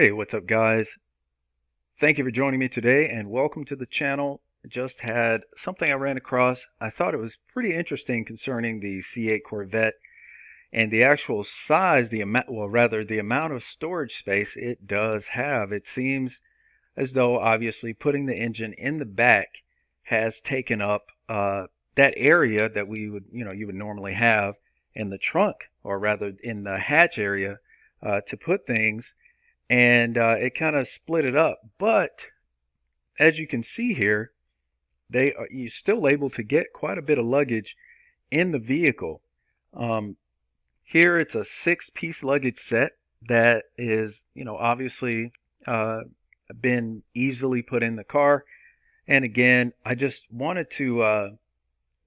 Hey, what's up, guys? Thank you for joining me today and welcome to the channel. Just had something I ran across. I thought it was pretty interesting concerning the C8 Corvette and the actual size, the amount, well, rather, the amount of storage space it does have. It seems as though, obviously, putting the engine in the back has taken up that area that you would normally have in the trunk, or rather in the hatch area, to put things, and it kind of split it up. But as you can see here, you're still able to get quite a bit of luggage in the vehicle. Um, Here it's a six-piece luggage set that is, obviously uh, been easily put in the car. And again, I just wanted to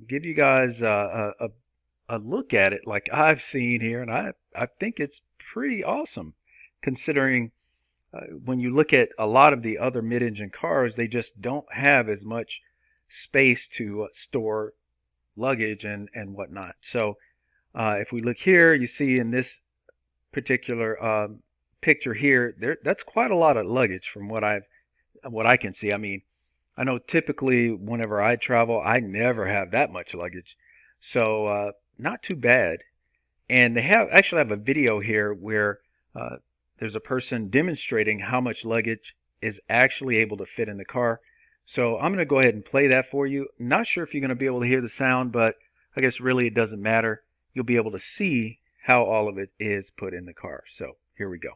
give you guys a look at it like I've seen here, and I think it's pretty awesome considering when you look at a lot of the other mid-engine cars, they just don't have as much space to store luggage and whatnot. So if we look here, you see in this particular picture here, that's quite a lot of luggage from what I can see. I mean, I know typically whenever I travel, I never have that much luggage, so not too bad. And they actually have a video here where uh, there's a person demonstrating how much luggage is actually able to fit in the car. So I'm going to go ahead and play that for you. Not sure if you're going to be able to hear the sound, but I guess really it doesn't matter. You'll be able to see how all of it is put in the car. So here we go.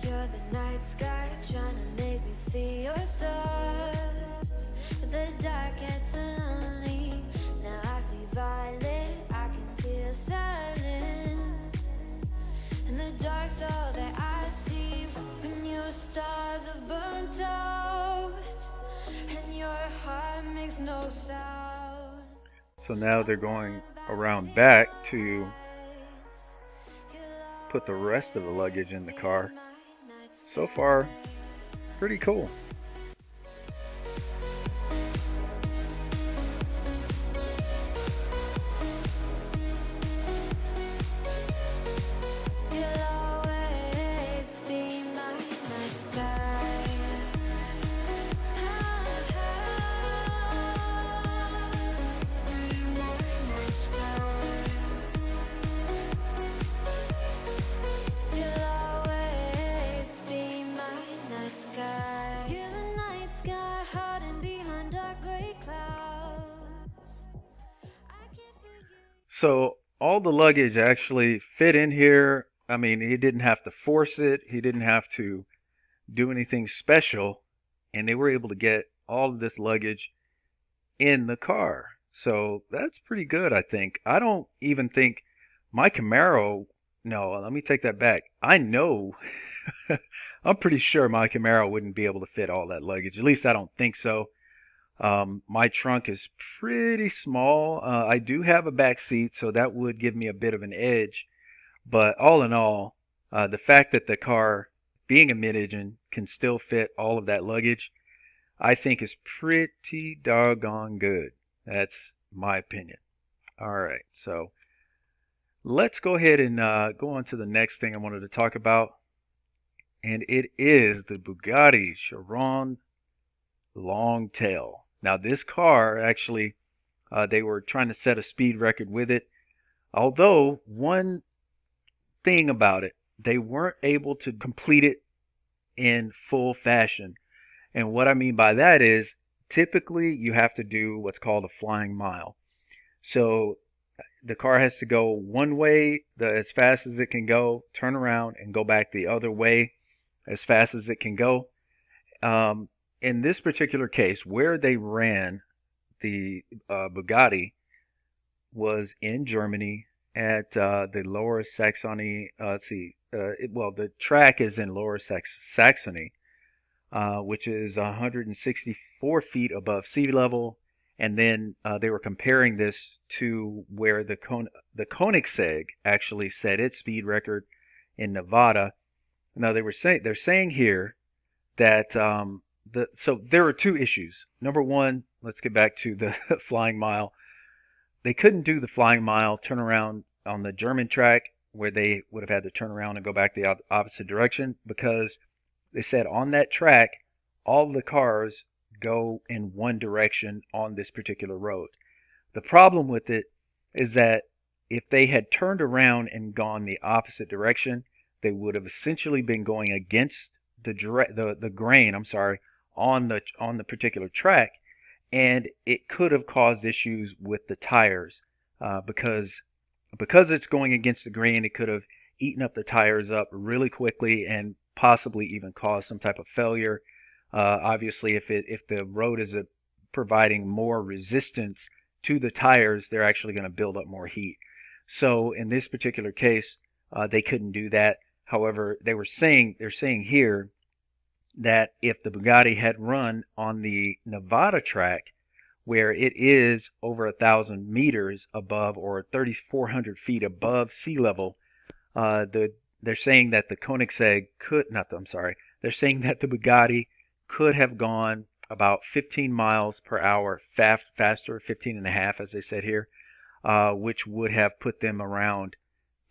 You're the night sky trying to make me see your stars, but the dark gets lonely. Now I see violet, I can feel silence, and the dark's all that I see. When your stars have burnt out, and your heart makes no sound. So now they're going around back to put the rest of the luggage in the car. So far, pretty cool. You'll always be my night sky. Be my night sky. You'll always be my night sky. You're the night sky hiding behind dark gray clouds. I can't forget. So all the luggage actually fit in here. I mean, he didn't have to force it. He didn't have to do anything special, and they were able to get all of this luggage in the car. So that's pretty good, I think. I don't even think my Camaro, no, let me take that back. I know, I'm pretty sure my Camaro wouldn't be able to fit all that luggage. At least I don't think so. My trunk is pretty small. I do have a back seat, so that would give me a bit of an edge. But all in all, the fact that the car, being a mid-engine, can still fit all of that luggage, I think is pretty doggone good. That's my opinion. All right, so let's go ahead and go on to the next thing I wanted to talk about, and it is the Bugatti Chiron Longtail. Now, this car actually, they were trying to set a speed record with it. Although, one thing about it, they weren't able to complete it in full fashion. And what I mean by that is typically you have to do what's called a flying mile. So the car has to go one way as fast as it can go, turn around, and go back the other way as fast as it can go. In this particular case, where they ran the Bugatti was in Germany at the Lower Saxony. Well, the track is in Lower Saxony, which is 164 feet above sea level. And then they were comparing this to where the Koenigsegg actually set its speed record in Nevada. Now they're saying here that so there are two issues. Number one, let's get back to the flying mile. They couldn't do the flying mile turn around on the German track where they would have had to turn around and go back the opposite direction because they said on that track all the cars go in one direction on this particular road. The problem with it is that if they had turned around and gone the opposite direction, they would have essentially been going against the grain, I'm sorry, on the particular track, and it could have caused issues with the tires because it's going against the grain. It could have eaten up the tires up really quickly and possibly even caused some type of failure. Obviously, if the road is providing more resistance to the tires, they're actually going to build up more heat. So in this particular case, they couldn't do that. However, they're saying here that if the Bugatti had run on the Nevada track, where it is over 1,000 meters above or 3,400 feet above sea level, they're saying that the Koenigsegg could not. I'm sorry. They're saying that the Bugatti could have gone about 15 miles per hour faster, 15 and a half, as they said here, which would have put them around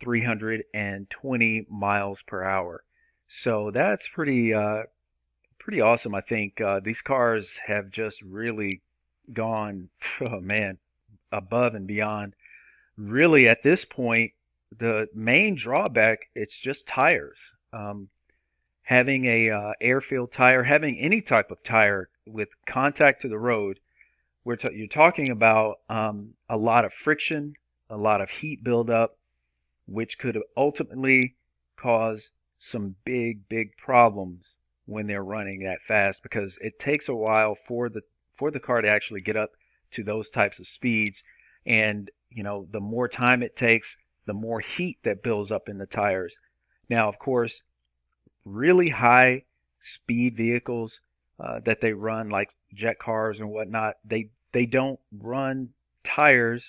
320 miles per hour. So that's pretty awesome. I think these cars have just really gone, oh man, above and beyond. Really, at this point, the main drawback it's just tires. Having a air-filled tire, having any type of tire with contact to the road, you're talking about a lot of friction, a lot of heat buildup, which could ultimately cause some big problems when they're running that fast because it takes a while for the car to actually get up to those types of speeds. And the more time it takes, the more heat that builds up in the tires. Now, of course, really high speed vehicles that they run, like jet cars and whatnot, they don't run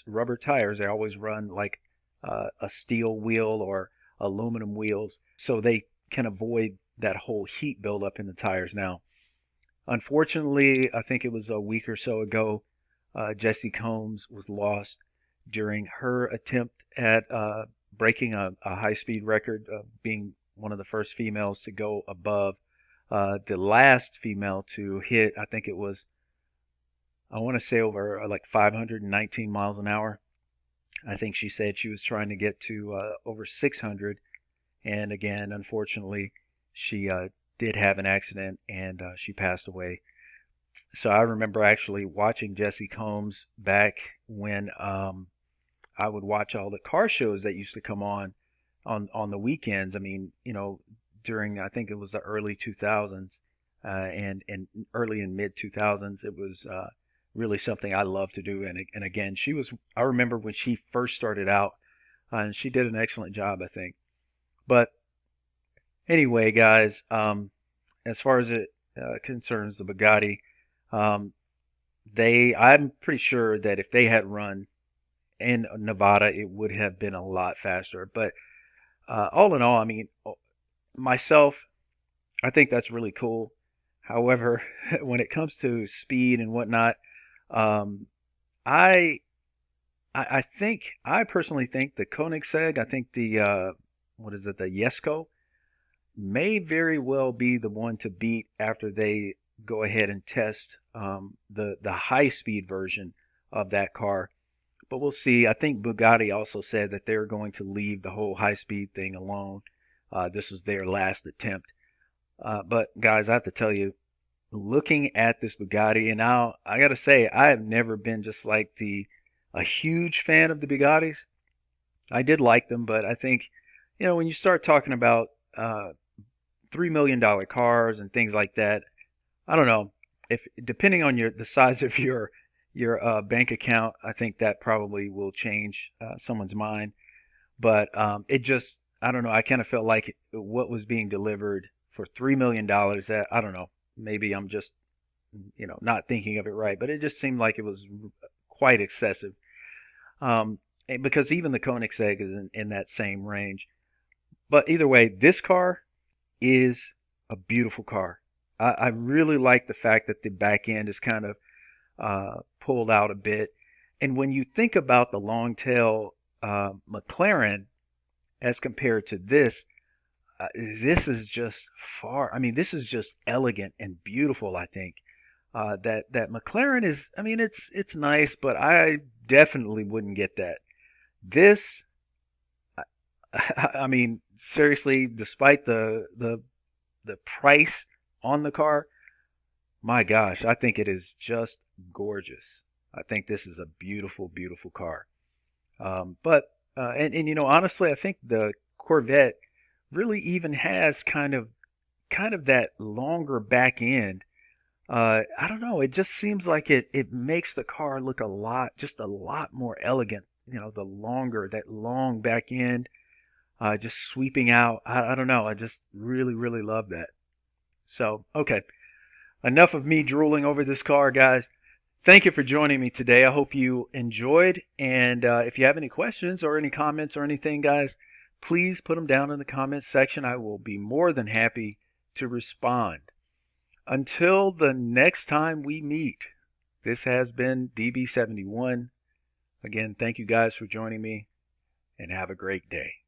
rubber tires. They always run like a steel wheel or aluminum wheels, so they can avoid that whole heat buildup in the tires. Now, unfortunately, I think it was a week or so ago, Jessie Combs was lost during her attempt at breaking a high-speed record, being one of the first females to go above the last female to hit, I think it was, I want to say over like 519 miles an hour. I think she said she was trying to get to over 600. And again, unfortunately, she did have an accident and she passed away. So I remember actually watching Jessie Combs back when I would watch all the car shows that used to come on the weekends. I mean, during I think it was the early 2000s and early and mid 2000s, it was really something I loved to do. And again, I remember when she first started out, and she did an excellent job, I think. But anyway, guys, as far as it concerns the Bugatti, um, I'm pretty sure that if they had run in Nevada, it would have been a lot faster. But all in all, I mean, myself, I think that's really cool. However, when it comes to speed and whatnot, um, I I personally think the Koenigsegg, I think the what is it, the Jesko, may very well be the one to beat after they go ahead and test the high speed version of that car. But we'll see. I think Bugatti also said that they're going to leave the whole high speed thing alone. This was their last attempt. But guys, I have to tell you, looking at this Bugatti, and now I gotta say, I have never been just like a huge fan of the Bugattis. I did like them, but I think, when you start talking about $3 million cars and things like that, I don't know if depending on the size of your bank account, I think that probably will change someone's mind. But it just, I don't know. I kind of felt like what was being delivered for $3 million. That I don't know. Maybe I'm just, not thinking of it right, but it just seemed like it was quite excessive. Because even the Koenigsegg is in that same range. But either way, this car is a beautiful car. I really like the fact that the back end is kind of pulled out a bit. And when you think about the long tail McLaren as compared to this is just far. I mean, this is just elegant and beautiful. I think that McLaren is. I mean, it's nice, but I definitely wouldn't get that. This, I mean, seriously, despite the price on the car, my gosh, I think it is just gorgeous. I think this is a beautiful, beautiful car. But and you know, honestly, I think the Corvette really even has kind of that longer back end. I don't know. It just seems like it makes the car look just a lot more elegant. You know, the longer that long back end, just sweeping out. I don't know. I just really, really love that. So, okay, enough of me drooling over this car, guys. Thank you for joining me today. I hope you enjoyed. And if you have any questions or any comments or anything, guys, please put them down in the comments section. I will be more than happy to respond. Until the next time we meet, this has been DB71. Again, thank you guys for joining me and have a great day.